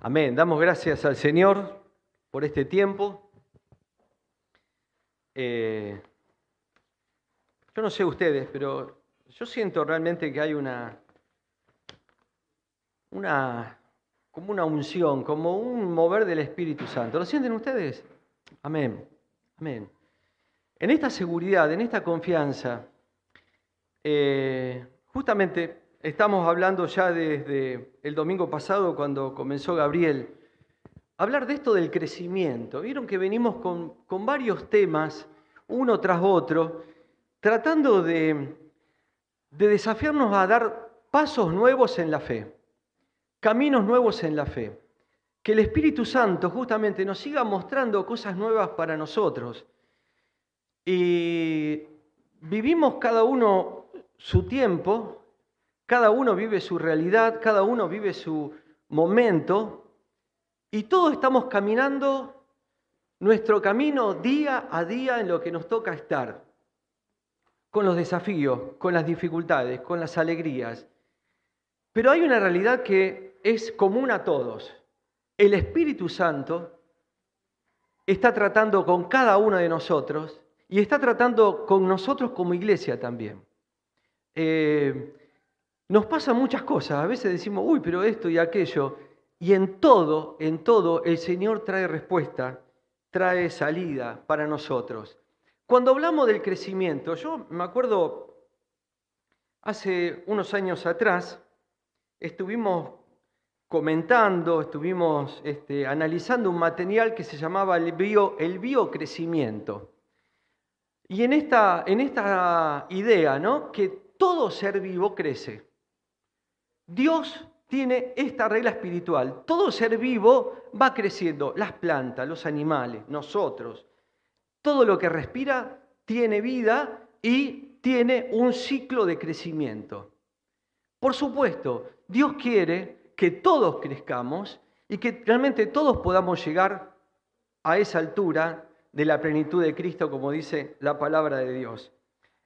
Amén. Damos gracias al Señor por este tiempo. Yo no sé ustedes, pero yo siento realmente que hay como una unción, como un mover del Espíritu Santo. ¿Lo sienten ustedes? Amén. Amén. En esta seguridad, en esta confianza, justamente estamos hablando ya desde el domingo pasado cuando comenzó Gabriel. Hablar de esto del crecimiento. Vieron que venimos con varios temas, uno tras otro, tratando de desafiarnos a dar pasos nuevos en la fe, caminos nuevos en la fe. Que el Espíritu Santo justamente nos siga mostrando cosas nuevas para nosotros. Y vivimos cada uno su tiempo, cada uno vive su realidad, cada uno vive su momento. Y todos estamos caminando nuestro camino día a día en lo que nos toca estar, con los desafíos, con las dificultades, con las alegrías. Pero hay una realidad que es común a todos. El Espíritu Santo está tratando con cada uno de nosotros y está tratando con nosotros como iglesia también. Nos pasan muchas cosas, a veces decimos, uy, pero esto y aquello. Y en todo, el Señor trae respuesta, trae salida para nosotros. Cuando hablamos del crecimiento, yo me acuerdo, hace unos años atrás, estuvimos comentando, estuvimos analizando un material que se llamaba el biocrecimiento. Y en esta idea, ¿no?, que todo ser vivo crece. Dios tiene esta regla espiritual. Todo ser vivo va creciendo. Las plantas, los animales, nosotros. Todo lo que respira tiene vida y tiene un ciclo de crecimiento. Por supuesto, Dios quiere que todos crezcamos y que realmente todos podamos llegar a esa altura de la plenitud de Cristo, como dice la palabra de Dios.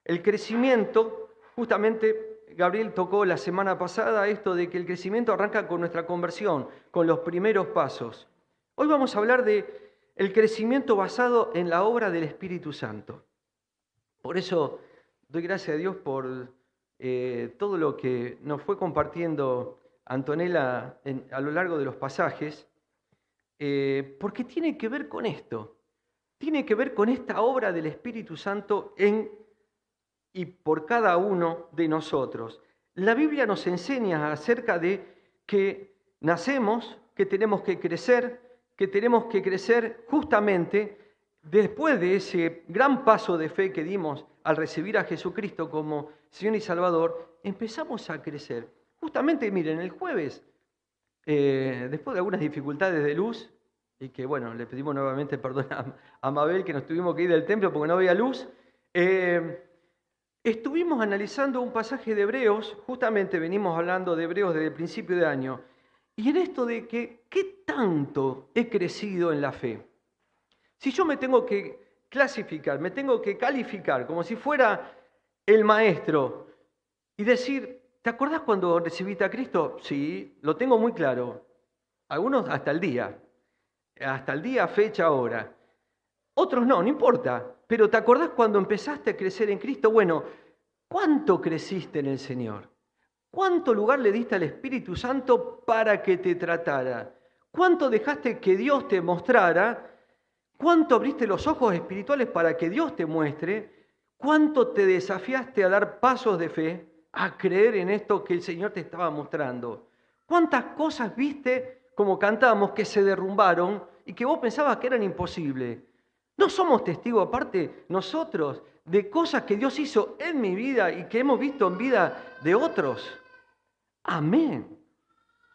El crecimiento, justamente, Gabriel tocó la semana pasada esto de que el crecimiento arranca con nuestra conversión, con los primeros pasos. Hoy vamos a hablar de el crecimiento basado en la obra del Espíritu Santo. Por eso doy gracias a Dios por todo lo que nos fue compartiendo Antonella a lo largo de los pasajes, porque tiene que ver con esto, tiene que ver con esta obra del Espíritu Santo en y por cada uno de nosotros. La Biblia nos enseña acerca de que nacemos, que tenemos que crecer justamente después de ese gran paso de fe que dimos al recibir a Jesucristo como Señor y Salvador, empezamos a crecer. Justamente, miren, el jueves, después de algunas dificultades de luz, y que bueno, le pedimos nuevamente perdón a Mabel que nos tuvimos que ir del templo porque no había luz, estuvimos analizando un pasaje de Hebreos, justamente venimos hablando de Hebreos desde el principio de año, y en esto de que, ¿qué tanto he crecido en la fe? Si yo me tengo que clasificar, me tengo que calificar como si fuera el maestro y decir, ¿te acordás cuando recibiste a Cristo? Sí, lo tengo muy claro. Algunos hasta el día, fecha, hora. Otros no importa. Pero ¿te acordás cuando empezaste a crecer en Cristo? Bueno, ¿cuánto creciste en el Señor? ¿Cuánto lugar le diste al Espíritu Santo para que te tratara? ¿Cuánto dejaste que Dios te mostrara? ¿Cuánto abriste los ojos espirituales para que Dios te muestre? ¿Cuánto te desafiaste a dar pasos de fe, a creer en esto que el Señor te estaba mostrando? ¿Cuántas cosas viste, como cantábamos, que se derrumbaron y que vos pensabas que eran imposibles? ¿No somos testigos aparte nosotros de cosas que Dios hizo en mi vida y que hemos visto en vida de otros? Amén.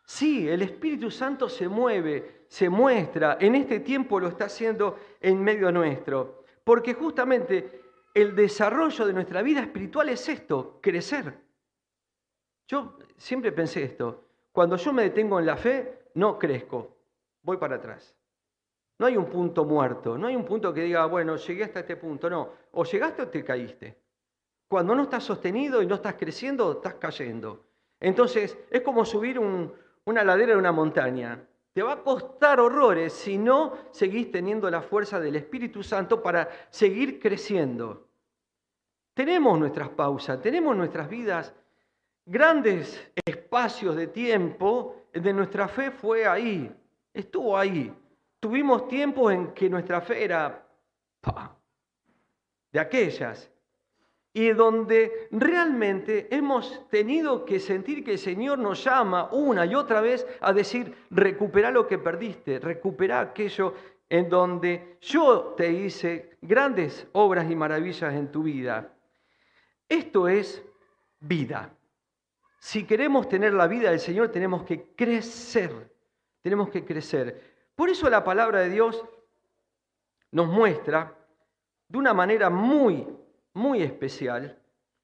Sí, el Espíritu Santo se mueve, se muestra, en este tiempo lo está haciendo en medio nuestro, porque justamente el desarrollo de nuestra vida espiritual es esto, crecer. Yo siempre pensé esto, cuando yo me detengo en la fe, no crezco, voy para atrás. No hay un punto muerto, no hay un punto que diga, bueno, llegué hasta este punto, no. O llegaste o te caíste. Cuando no estás sostenido y no estás creciendo, estás cayendo. Entonces, es como subir una ladera de una montaña. Te va a costar horrores si no seguís teniendo la fuerza del Espíritu Santo para seguir creciendo. Tenemos nuestras pausas, tenemos nuestras vidas, grandes espacios de tiempo de nuestra fe fue ahí, estuvo ahí. Tuvimos tiempos en que nuestra fe era de aquellas, y donde realmente hemos tenido que sentir que el Señor nos llama una y otra vez a decir, recupera lo que perdiste, recupera aquello en donde yo te hice grandes obras y maravillas en tu vida. Esto es vida. Si queremos tener la vida del Señor, tenemos que crecer. Tenemos que crecer. Por eso la palabra de Dios nos muestra de una manera muy especial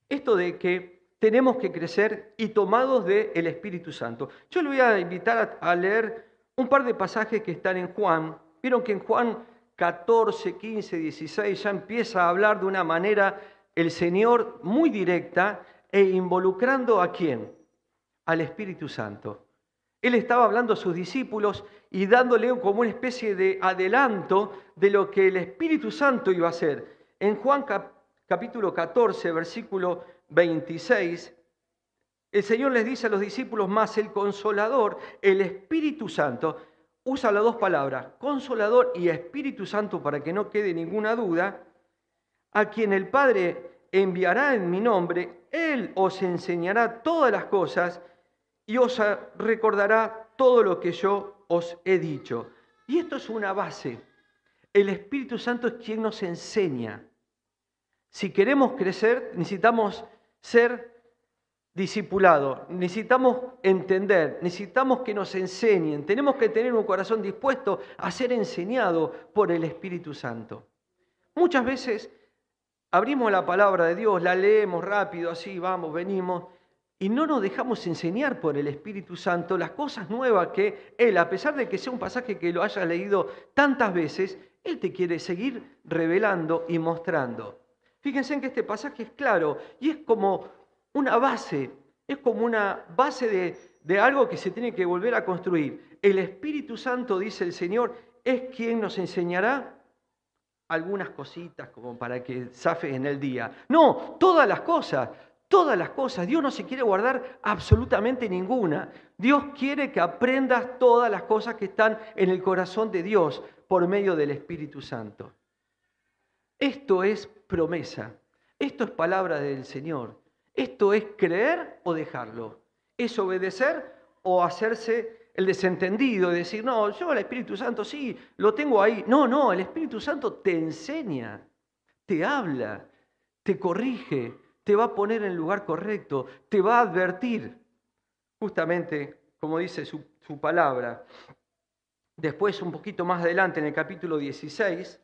esto de que tenemos que crecer y tomados del Espíritu Santo. Yo le voy a invitar a leer un par de pasajes que están en Juan. Vieron que en Juan 14, 15, 16 ya empieza a hablar de una manera el Señor muy directa e involucrando ¿a quién? Al Espíritu Santo. Él estaba hablando a sus discípulos y dándole como una especie de adelanto de lo que el Espíritu Santo iba a hacer. En Juan capítulo 14, versículo 26, el Señor les dice a los discípulos, más el Consolador, el Espíritu Santo, usa las dos palabras, Consolador y Espíritu Santo para que no quede ninguna duda, a quien el Padre enviará en mi nombre, Él os enseñará todas las cosas y os recordará todo lo que yo os he dicho. Y esto es una base. El Espíritu Santo es quien nos enseña. Si queremos crecer, necesitamos ser discipulados, necesitamos entender, necesitamos que nos enseñen, tenemos que tener un corazón dispuesto a ser enseñado por el Espíritu Santo. Muchas veces abrimos la palabra de Dios, la leemos rápido, así vamos, venimos, y no nos dejamos enseñar por el Espíritu Santo las cosas nuevas que Él, a pesar de que sea un pasaje que lo hayas leído tantas veces, Él te quiere seguir revelando y mostrando. Fíjense en que este pasaje es claro y es como una base, de algo que se tiene que volver a construir. El Espíritu Santo, dice el Señor, es quien nos enseñará algunas cositas como para que zafes en el día. No, todas las cosas. Todas las cosas. Dios no se quiere guardar absolutamente ninguna. Dios quiere que aprendas todas las cosas que están en el corazón de Dios por medio del Espíritu Santo. Esto es promesa. Esto es palabra del Señor. Esto es creer o dejarlo. Es obedecer o hacerse el desentendido y decir, no, yo el Espíritu Santo sí, lo tengo ahí. No, el Espíritu Santo te enseña, te habla, te corrige, te va a poner en el lugar correcto, te va a advertir, justamente como dice su palabra. Después, un poquito más adelante, en el capítulo 16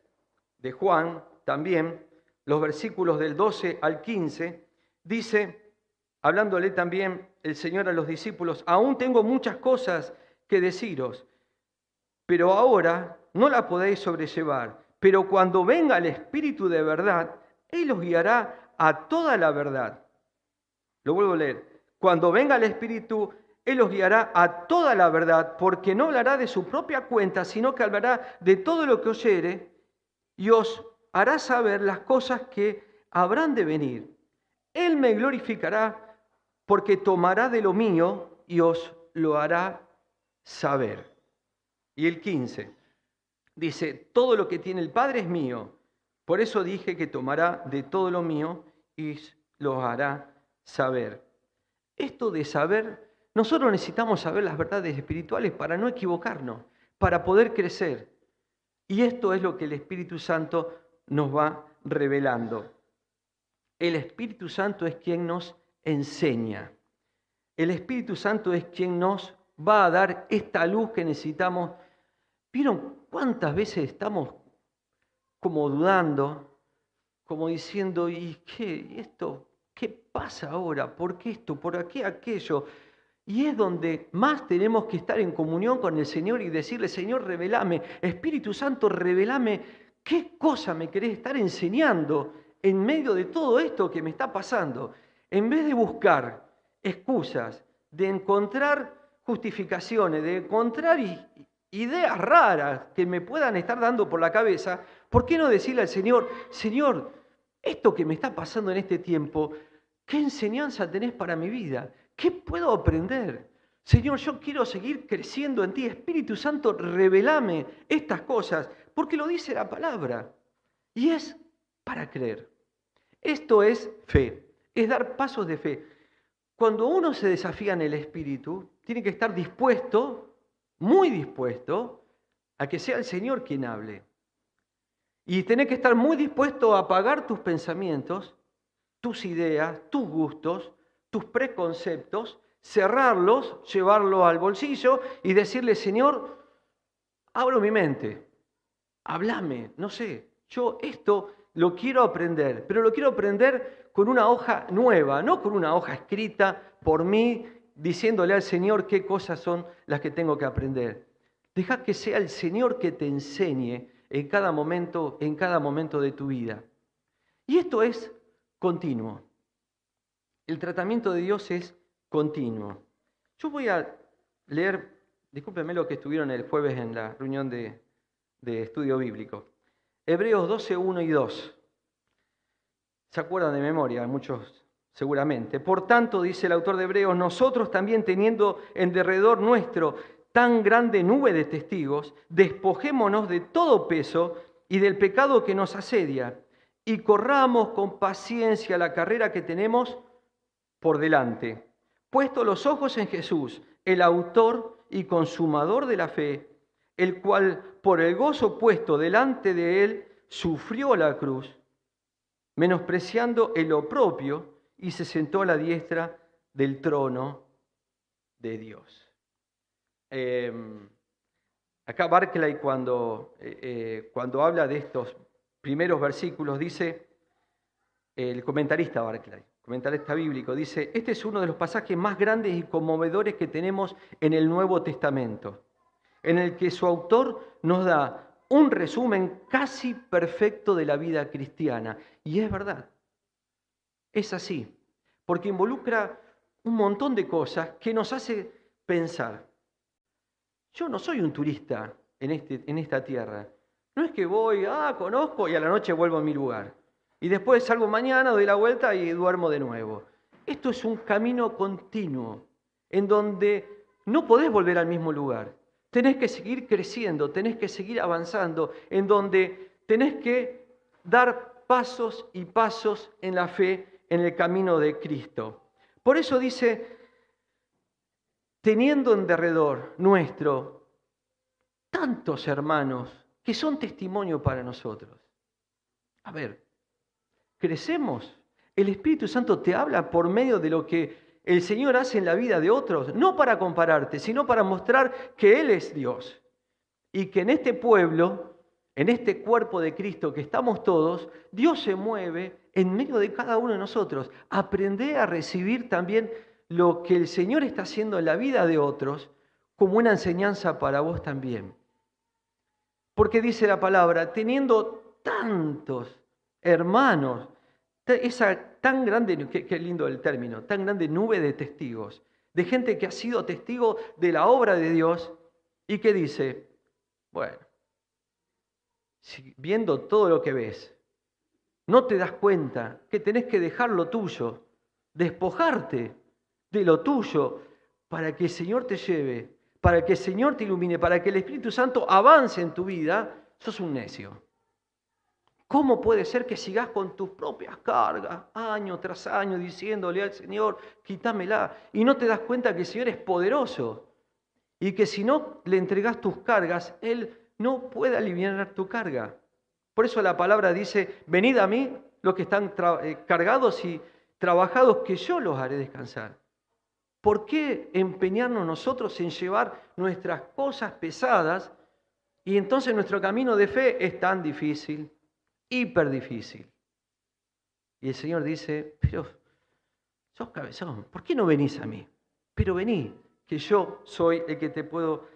de Juan, también, los versículos del 12 al 15, dice, hablándole también el Señor a los discípulos, aún tengo muchas cosas que deciros, pero ahora no la podéis sobrellevar, pero cuando venga el Espíritu de verdad, Él os guiará a toda la verdad. Lo vuelvo a leer. Cuando venga el Espíritu, Él os guiará a toda la verdad, porque no hablará de su propia cuenta, sino que hablará de todo lo que oyere y os hará saber las cosas que habrán de venir. Él me glorificará porque tomará de lo mío y os lo hará saber. Y el 15 dice, todo lo que tiene el Padre es mío. Por eso dije que tomará de todo lo mío y lo hará saber. Esto de saber, nosotros necesitamos saber las verdades espirituales para no equivocarnos, para poder crecer. Y esto es lo que el Espíritu Santo nos va revelando. El Espíritu Santo es quien nos enseña. El Espíritu Santo es quien nos va a dar esta luz que necesitamos. ¿Vieron cuántas veces estamos como dudando? Como diciendo, ¿y qué? ¿Esto qué pasa ahora? ¿Por qué esto? ¿Por qué aquello? Y es donde más tenemos que estar en comunión con el Señor y decirle, Señor, revelame, Espíritu Santo, revelame qué cosa me querés estar enseñando en medio de todo esto que me está pasando. En vez de buscar excusas, de encontrar justificaciones, de encontrar ideas raras que me puedan estar dando por la cabeza, ¿por qué no decirle al Señor, Señor, esto que me está pasando en este tiempo, ¿qué enseñanza tenés para mi vida? ¿Qué puedo aprender? Señor, yo quiero seguir creciendo en ti. Espíritu Santo, revelame estas cosas, porque lo dice la palabra. Y es para creer. Esto es fe, es dar pasos de fe. Cuando uno se desafía en el Espíritu, tiene que estar dispuesto, muy dispuesto, a que sea el Señor quien hable. Y tenés que estar muy dispuesto a apagar tus pensamientos, tus ideas, tus gustos, tus preconceptos, cerrarlos, llevarlos al bolsillo y decirle, Señor, abro mi mente, háblame, no sé, yo esto lo quiero aprender, pero lo quiero aprender con una hoja nueva, no con una hoja escrita por mí, diciéndole al Señor qué cosas son las que tengo que aprender. Deja que sea el Señor que te enseñe en cada momento de tu vida. Y esto es continuo. El tratamiento de Dios es continuo. Yo voy a leer, discúlpenme lo que estuvieron el jueves en la reunión de estudio bíblico. Hebreos 12, 1 y 2. ¿Se acuerdan de memoria? Muchos seguramente. Por tanto, dice el autor de Hebreos, nosotros también teniendo en derredor nuestro tan grande nube de testigos, despojémonos de todo peso y del pecado que nos asedia y corramos con paciencia la carrera que tenemos por delante, puesto los ojos en Jesús, el autor y consumador de la fe, el cual por el gozo puesto delante de él sufrió la cruz, menospreciando el oprobio, y se sentó a la diestra del trono de Dios. Acá Barclay cuando habla de estos primeros versículos dice, el comentarista Barclay, comentarista bíblico, dice, este es uno de los pasajes más grandes y conmovedores que tenemos en el Nuevo Testamento, en el que su autor nos da un resumen casi perfecto de la vida cristiana. Y es verdad, es así, porque involucra un montón de cosas que nos hace pensar. Yo no soy un turista en esta tierra. No es que voy, conozco y a la noche vuelvo a mi lugar. Y después salgo mañana, doy la vuelta y duermo de nuevo. Esto es un camino continuo, en donde no podés volver al mismo lugar. Tenés que seguir creciendo, tenés que seguir avanzando, en donde tenés que dar pasos y pasos en la fe, en el camino de Cristo. Por eso dice, teniendo en derredor nuestro tantos hermanos que son testimonio para nosotros. A ver, ¿crecemos? El Espíritu Santo te habla por medio de lo que el Señor hace en la vida de otros, no para compararte, sino para mostrar que Él es Dios. Y que en este pueblo, en este cuerpo de Cristo que estamos todos, Dios se mueve en medio de cada uno de nosotros. Aprende a recibir también lo que el Señor está haciendo en la vida de otros como una enseñanza para vos también. Porque dice la palabra, teniendo tantos hermanos, esa tan grande, qué lindo el término, tan grande nube de testigos, de gente que ha sido testigo de la obra de Dios y que dice, bueno, viendo todo lo que ves, no te das cuenta que tenés que dejar lo tuyo, despojarte de lo tuyo para que el Señor te lleve, para que el Señor te ilumine, para que el Espíritu Santo avance en tu vida, sos un necio. ¿Cómo puede ser que sigas con tus propias cargas, año tras año, diciéndole al Señor, quítamela, y no te das cuenta que el Señor es poderoso y que si no le entregas tus cargas, Él no puede aliviar tu carga? Por eso la palabra dice, venid a mí los que están cargados y trabajados, que yo los haré descansar. ¿Por qué empeñarnos nosotros en llevar nuestras cosas pesadas y entonces nuestro camino de fe es tan difícil? Hiper difícil. Y el Señor dice, pero sos cabezón, ¿por qué no venís a mí? Pero vení, que yo soy el que te puedo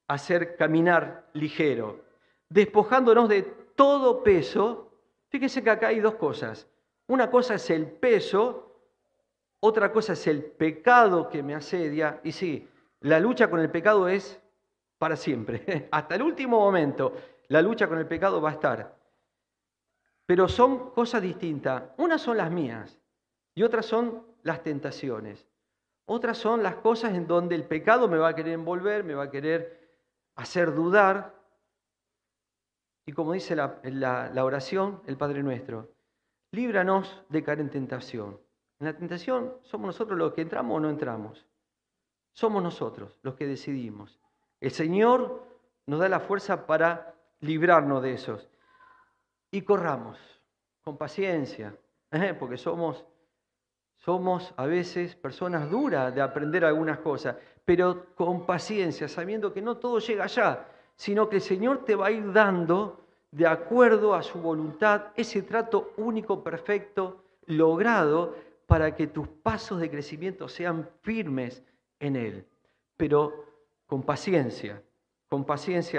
hacer caminar ligero, despojándonos de todo peso. Fíjense que acá hay dos cosas. Una cosa es el peso, otra cosa es el pecado que me asedia. Y sí, la lucha con el pecado es para siempre. Hasta el último momento, la lucha con el pecado va a estar. Pero son cosas distintas. Unas son las mías y otras son las tentaciones. Otras son las cosas en donde el pecado me va a querer envolver, me va a querer hacer dudar. Y como dice la oración, el Padre Nuestro, líbranos de caer en tentación. En la tentación somos nosotros los que entramos o no entramos. Somos nosotros los que decidimos. El Señor nos da la fuerza para librarnos de esos. Y corramos con paciencia, porque somos a veces personas duras de aprender algunas cosas, pero con paciencia, sabiendo que no todo llega allá, sino que el Señor te va a ir dando, de acuerdo a su voluntad, ese trato único, perfecto, logrado, para que tus pasos de crecimiento sean firmes en Él. Pero con paciencia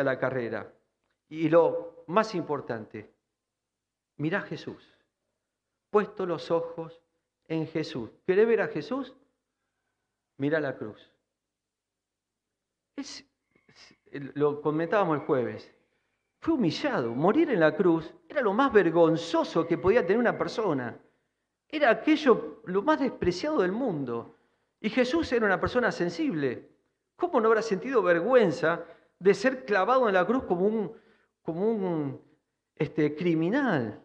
la carrera. Y lo más importante, mirá a Jesús, puesto los ojos en Jesús. ¿Querés ver a Jesús? Mirá la cruz. Lo comentábamos el jueves. Fue humillado. Morir en la cruz era lo más vergonzoso que podía tener una persona. Era aquello lo más despreciado del mundo. Y Jesús era una persona sensible. ¿Cómo no habrá sentido vergüenza de ser clavado en la cruz como un criminal?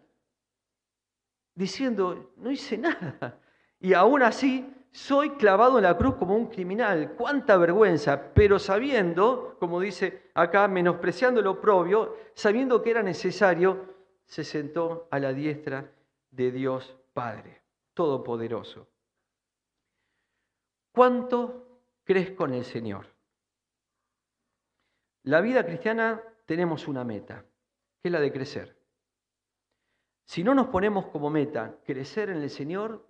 Diciendo, no hice nada. Y aún así, soy clavado en la cruz como un criminal. ¡Cuánta vergüenza! Pero sabiendo, como dice acá, menospreciando lo oprobio, sabiendo que era necesario, se sentó a la diestra de Dios Padre Todopoderoso. ¿Cuánto crezco en el Señor? La vida cristiana tenemos una meta, que es la de crecer. Si no nos ponemos como meta crecer en el Señor,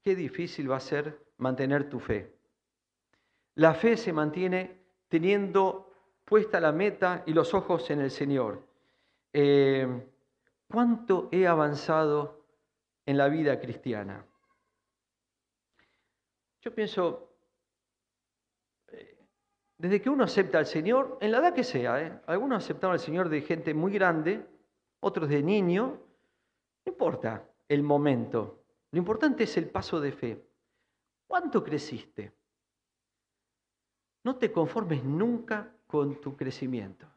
qué difícil va a ser mantener tu fe. La fe se mantiene teniendo puesta la meta y los ojos en el Señor. ¿Cuánto he avanzado en la vida cristiana? Yo pienso, desde que uno acepta al Señor, en la edad que sea, algunos aceptaron al Señor de gente muy grande, otros de niño, no importa el momento. Lo importante es el paso de fe. ¿Cuánto creciste? No te conformes nunca con tu crecimiento.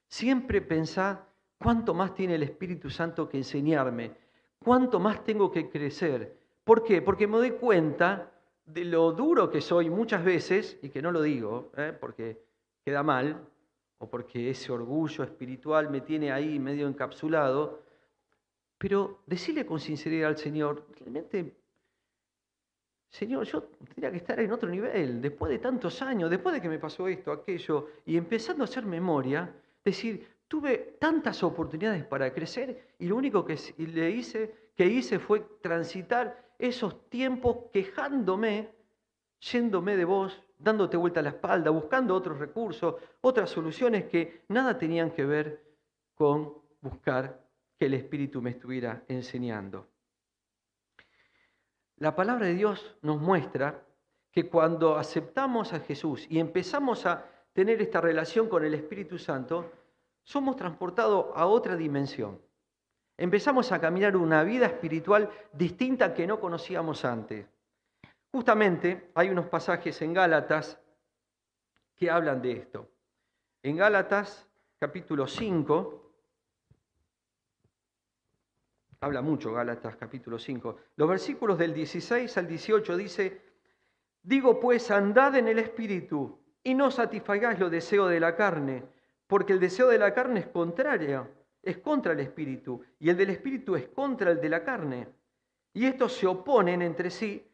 Siempre pensá cuánto más tiene el Espíritu Santo que enseñarme, cuánto más tengo que crecer. ¿Por qué? Porque me doy cuenta de lo duro que soy muchas veces, y que no lo digo, porque queda mal, o porque ese orgullo espiritual me tiene ahí medio encapsulado, pero decirle con sinceridad al Señor, realmente, Señor, yo tendría que estar en otro nivel, después de tantos años, después de que me pasó esto, aquello, y empezando a hacer memoria, decir, tuve tantas oportunidades para crecer y lo único que hice fue transitar esos tiempos quejándome, yéndome de vos, dándote vuelta a la espalda, buscando otros recursos, otras soluciones que nada tenían que ver con buscar que el Espíritu me estuviera enseñando. La palabra de Dios nos muestra que cuando aceptamos a Jesús y empezamos a tener esta relación con el Espíritu Santo, somos transportados a otra dimensión. Empezamos a caminar una vida espiritual distinta que no conocíamos antes. Justamente hay unos pasajes en Gálatas que hablan de esto. En Gálatas capítulo 5, habla mucho Gálatas capítulo 5, los versículos del 16 al 18 dice, digo pues, andad en el Espíritu y no satisfagáis los deseos de la carne, porque el deseo de la carne es contra el Espíritu, y el del Espíritu es contra el de la carne. Y estos se oponen entre sí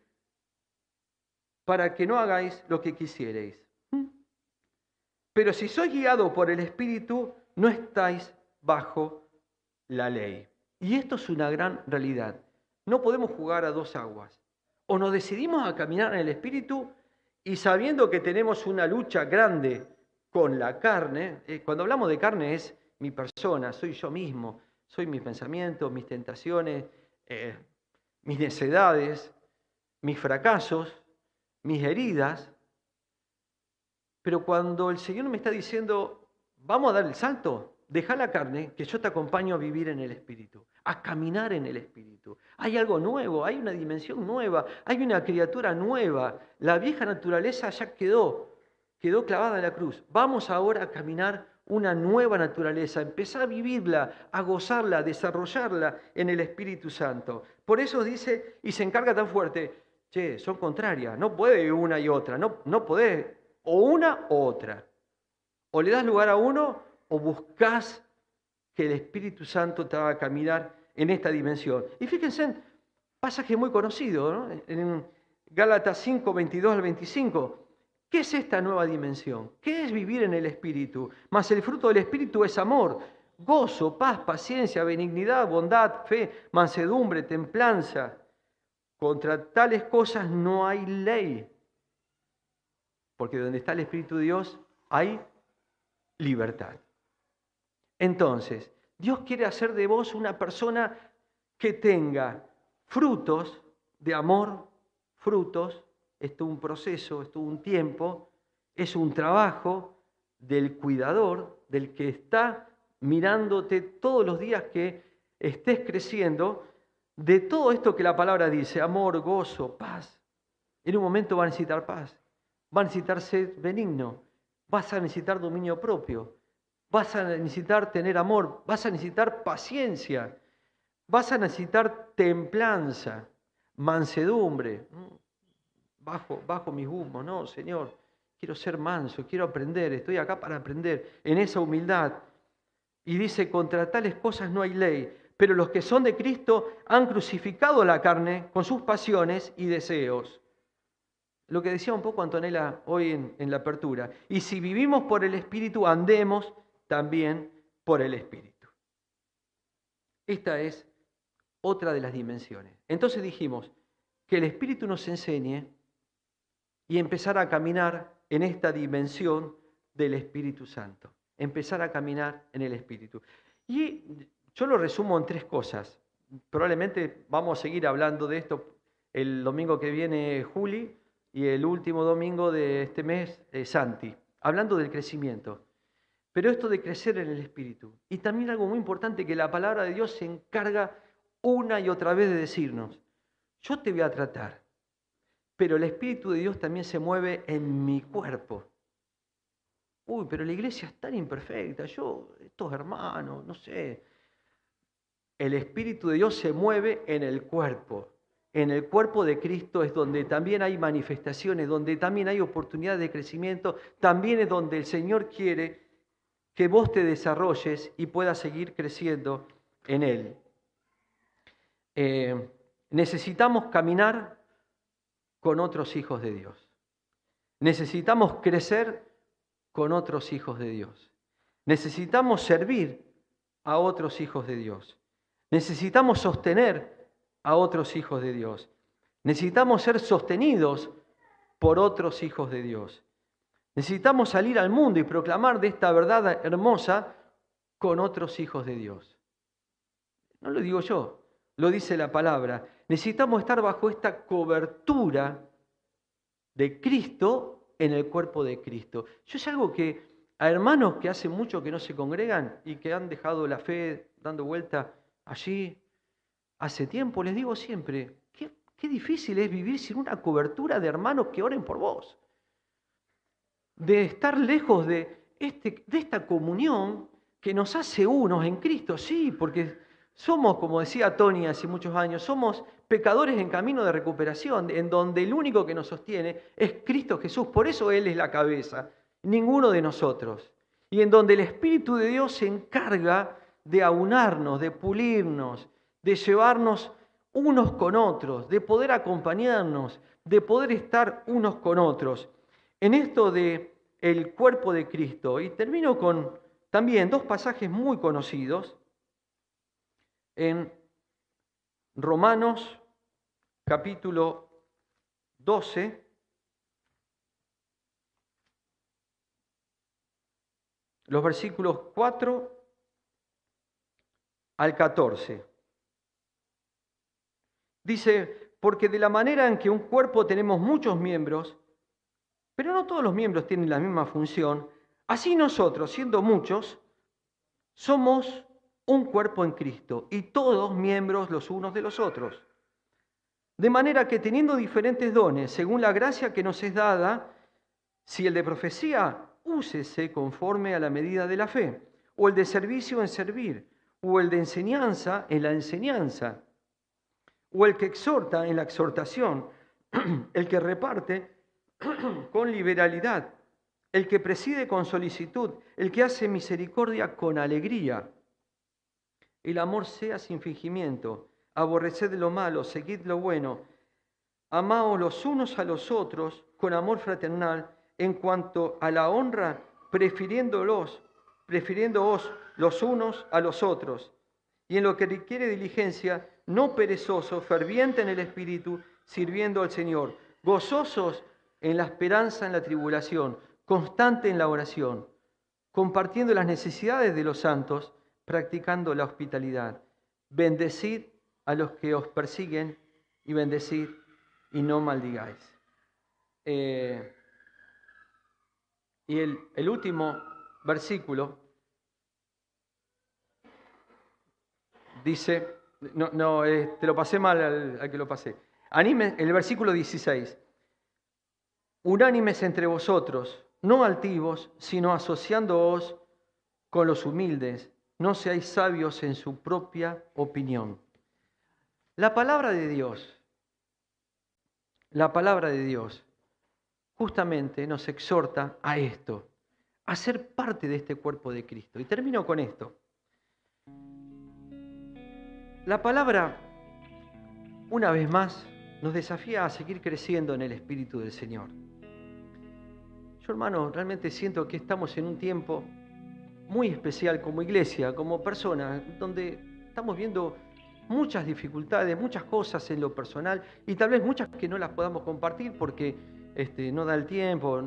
para que no hagáis lo que quisierais. Pero si sois guiado por el Espíritu, no estáis bajo la ley. Y esto es una gran realidad. No podemos jugar a dos aguas. O nos decidimos a caminar en el Espíritu y sabiendo que tenemos una lucha grande con la carne, cuando hablamos de carne es mi persona, soy yo mismo, soy mis pensamientos, mis tentaciones, mis necedades, mis fracasos, mis heridas. Pero cuando el Señor me está diciendo, vamos a dar el salto, deja la carne, que yo te acompaño a vivir en el Espíritu, a caminar en el Espíritu. Hay algo nuevo, hay una dimensión nueva, hay una criatura nueva. La vieja naturaleza ya quedó clavada en la cruz. Vamos ahora a caminar una nueva naturaleza, empezar a vivirla, a gozarla, a desarrollarla en el Espíritu Santo. Por eso dice, y se encarga tan fuerte, che, son contrarias, no puede una y otra, no podés, o una o otra. O le das lugar a uno o buscas que el Espíritu Santo te haga caminar en esta dimensión. Y fíjense, pasaje muy conocido, ¿no? En Gálatas 5, 22 al 25. ¿Qué es esta nueva dimensión? ¿Qué es vivir en el Espíritu? Mas el fruto del Espíritu es amor, gozo, paz, paciencia, benignidad, bondad, fe, mansedumbre, templanza. Contra tales cosas no hay ley. Porque donde está el Espíritu de Dios hay libertad. Entonces, Dios quiere hacer de vos una persona que tenga frutos de amor, frutos, esto es un proceso, esto es un tiempo, es un trabajo del cuidador, del que está mirándote todos los días que estés creciendo, de todo esto que la palabra dice, amor, gozo, paz. En un momento va a necesitar paz, va a necesitar ser benigno, vas a necesitar dominio propio, vas a necesitar tener amor, vas a necesitar paciencia, vas a necesitar templanza, mansedumbre. Bajo mis humos, no, Señor, quiero ser manso, quiero aprender, estoy acá para aprender en esa humildad. Y dice, contra tales cosas no hay ley, pero los que son de Cristo han crucificado la carne con sus pasiones y deseos. Lo que decía un poco Antonella hoy en la apertura. Y si vivimos por el Espíritu, andemos también por el Espíritu. Esta es otra de las dimensiones. Entonces dijimos que el Espíritu nos enseñe y empezar a caminar en esta dimensión del Espíritu Santo. Empezar a caminar en el Espíritu. Y yo lo resumo en 3 cosas. Probablemente vamos a seguir hablando de esto el domingo que viene, Juli, y el último domingo de este mes, Santi, hablando del crecimiento. Pero esto de crecer en el Espíritu. Y también algo muy importante que la palabra de Dios se encarga una y otra vez de decirnos. Yo te voy a tratar, pero el Espíritu de Dios también se mueve en mi cuerpo. Uy, pero la iglesia es tan imperfecta, estos hermanos, no sé. El Espíritu de Dios se mueve en el cuerpo. En el cuerpo de Cristo es donde también hay manifestaciones, donde también hay oportunidades de crecimiento, también es donde el Señor quiere que vos te desarrolles y puedas seguir creciendo en Él. Necesitamos caminar con otros hijos de Dios. Necesitamos crecer con otros hijos de Dios. Necesitamos servir a otros hijos de Dios. Necesitamos sostener a otros hijos de Dios. Necesitamos ser sostenidos por otros hijos de Dios. Necesitamos salir al mundo y proclamar de esta verdad hermosa con otros hijos de Dios. No lo digo yo, lo dice la palabra. Necesitamos estar bajo esta cobertura de Cristo en el cuerpo de Cristo. Yo es algo que a hermanos que hace mucho que no se congregan y que han dejado la fe dando vuelta allí hace tiempo, les digo siempre, qué difícil es vivir sin una cobertura de hermanos que oren por vos. De estar lejos de esta comunión que nos hace unos en Cristo, sí, porque somos, como decía Tony hace muchos años, somos pecadores en camino de recuperación, en donde el único que nos sostiene es Cristo Jesús, por eso Él es la cabeza, ninguno de nosotros. Y en donde el Espíritu de Dios se encarga de aunarnos, de pulirnos, de llevarnos unos con otros, de poder acompañarnos, de poder estar unos con otros. En esto de el cuerpo de Cristo, y termino con también 2 pasajes muy conocidos, en Romanos capítulo 12, los versículos 4 al 14. Dice, porque de la manera en que un cuerpo tenemos muchos miembros, Pero no todos los miembros tienen la misma función. Así nosotros, siendo muchos, somos un cuerpo en Cristo y todos miembros los unos de los otros. De manera que teniendo diferentes dones, según la gracia que nos es dada, si el de profecía, úsese conforme a la medida de la fe, o el de servicio en servir, o el de enseñanza en la enseñanza, o el que exhorta en la exhortación, el que reparte con liberalidad, el que preside con solicitud, el que hace misericordia con alegría. El amor sea sin fingimiento, aborreced lo malo, seguid lo bueno, amaos los unos a los otros con amor fraternal, en cuanto a la honra, prefiriéndoos los unos a los otros, y en lo que requiere diligencia, no perezoso, ferviente en el espíritu, sirviendo al Señor, gozosos en la esperanza, en la tribulación, constante en la oración, compartiendo las necesidades de los santos, practicando la hospitalidad. Bendecid a los que os persiguen y bendecid y no maldigáis. Y el último versículo dice, te lo pasé mal al que lo pasé. El versículo 16. Unánimes entre vosotros, no altivos, sino asociándoos con los humildes. No seáis sabios en su propia opinión. La palabra de Dios justamente nos exhorta a esto, a ser parte de este cuerpo de Cristo. Y termino con esto. La palabra, una vez más, nos desafía a seguir creciendo en el Espíritu del Señor. Yo, hermano, realmente siento que estamos en un tiempo muy especial como iglesia, como persona, donde estamos viendo muchas dificultades, muchas cosas en lo personal y tal vez muchas que no las podamos compartir porque no da el tiempo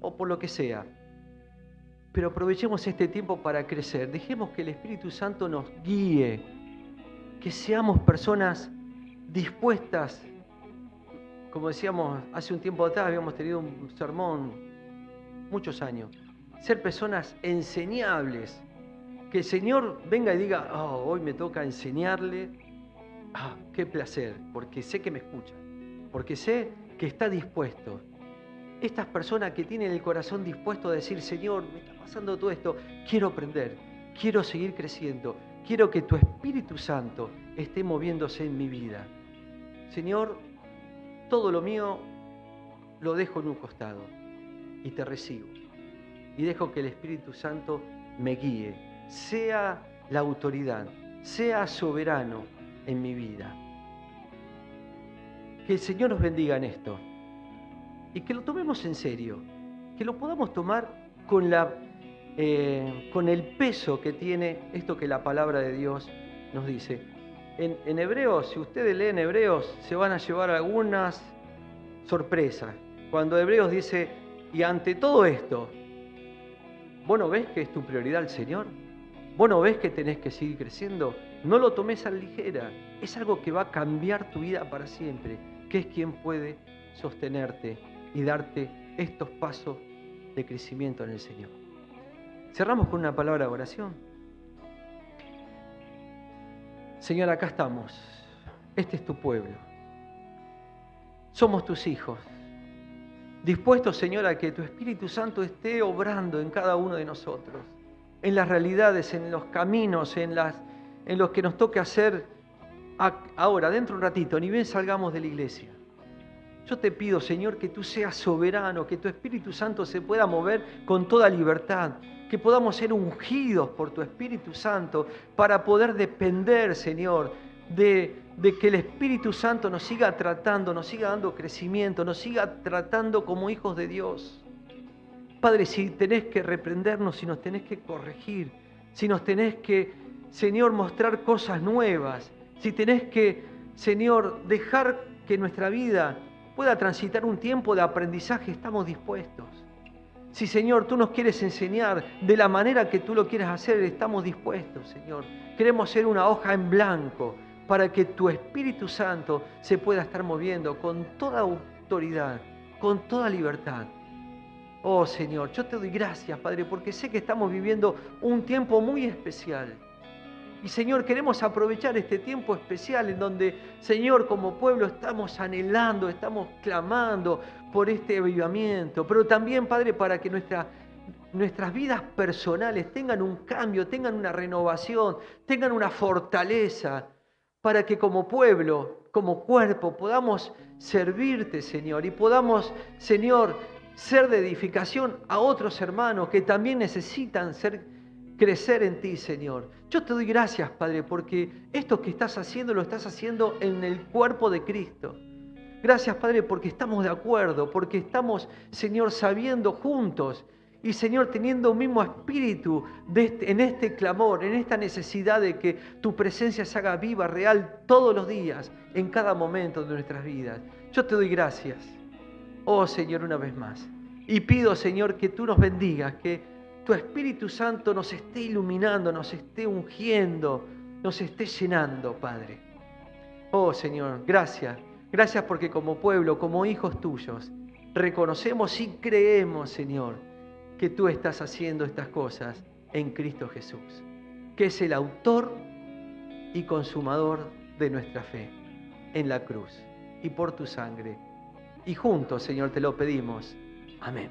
o por lo que sea. Pero aprovechemos este tiempo para crecer. Dejemos que el Espíritu Santo nos guíe, que seamos personas dispuestas. Como decíamos hace un tiempo atrás, habíamos tenido un sermón muchos años. Ser personas enseñables. Que el Señor venga y diga, hoy me toca enseñarle. Qué placer, porque sé que me escucha, porque sé que está dispuesto. Estas personas que tienen el corazón dispuesto a decir, Señor, me está pasando todo esto, quiero aprender, quiero seguir creciendo, quiero que tu Espíritu Santo esté moviéndose en mi vida. Señor, todo lo mío lo dejo en un costado y te recibo. Y dejo que el Espíritu Santo me guíe, sea la autoridad, sea soberano en mi vida. Que el Señor nos bendiga en esto y que lo tomemos en serio, que lo podamos tomar con el peso que tiene esto que la palabra de Dios nos dice. En Hebreos, si ustedes leen Hebreos, se van a llevar algunas sorpresas. Cuando Hebreos dice, y ante todo esto, ¿vos no ves que es tu prioridad el Señor? ¿Vos no ves que tenés que seguir creciendo? No lo tomes a la ligera. Es algo que va a cambiar tu vida para siempre, que es quien puede sostenerte y darte estos pasos de crecimiento en el Señor. Cerramos con una palabra de oración. Señor, acá estamos. Este es tu pueblo. Somos tus hijos. Dispuestos, Señor, a que tu Espíritu Santo esté obrando en cada uno de nosotros, en las realidades, en los caminos, en los que nos toque hacer ahora, dentro de un ratito, ni bien salgamos de la iglesia. Yo te pido, Señor, que tú seas soberano, que tu Espíritu Santo se pueda mover con toda libertad, que podamos ser ungidos por tu Espíritu Santo para poder depender, Señor, de que el Espíritu Santo nos siga tratando, nos siga dando crecimiento, nos siga tratando como hijos de Dios. Padre, si tenés que reprendernos, si nos tenés que corregir, si nos tenés que, Señor, mostrar cosas nuevas, si tenés que, Señor, dejar que nuestra vida pueda transitar un tiempo de aprendizaje, estamos dispuestos. Si, Señor, tú nos quieres enseñar de la manera que tú lo quieres hacer, estamos dispuestos, Señor. Queremos ser una hoja en blanco para que tu Espíritu Santo se pueda estar moviendo con toda autoridad, con toda libertad. Oh Señor, yo te doy gracias, Padre, porque sé que estamos viviendo un tiempo muy especial. Y Señor, queremos aprovechar este tiempo especial en donde, Señor, como pueblo estamos anhelando, estamos clamando por este avivamiento, pero también, Padre, para que nuestras vidas personales tengan un cambio, tengan una renovación, tengan una fortaleza, para que como pueblo, como cuerpo, podamos servirte, Señor, y podamos, Señor, ser de edificación a otros hermanos que también necesitan crecer en ti, Señor. Yo te doy gracias, Padre, porque esto que estás haciendo lo estás haciendo en el cuerpo de Cristo. Gracias, Padre, porque estamos de acuerdo, porque estamos, Señor, sabiendo juntos y, Señor, teniendo un mismo espíritu en este clamor, en esta necesidad de que tu presencia se haga viva, real, todos los días, en cada momento de nuestras vidas. Yo te doy gracias, oh Señor, una vez más. Y pido, Señor, que tú nos bendigas, que tu Espíritu Santo nos esté iluminando, nos esté ungiendo, nos esté llenando, Padre. Oh Señor, gracias. Gracias porque como pueblo, como hijos tuyos, reconocemos y creemos, Señor, que tú estás haciendo estas cosas en Cristo Jesús, que es el autor y consumador de nuestra fe en la cruz y por tu sangre. Y juntos, Señor, te lo pedimos. Amén.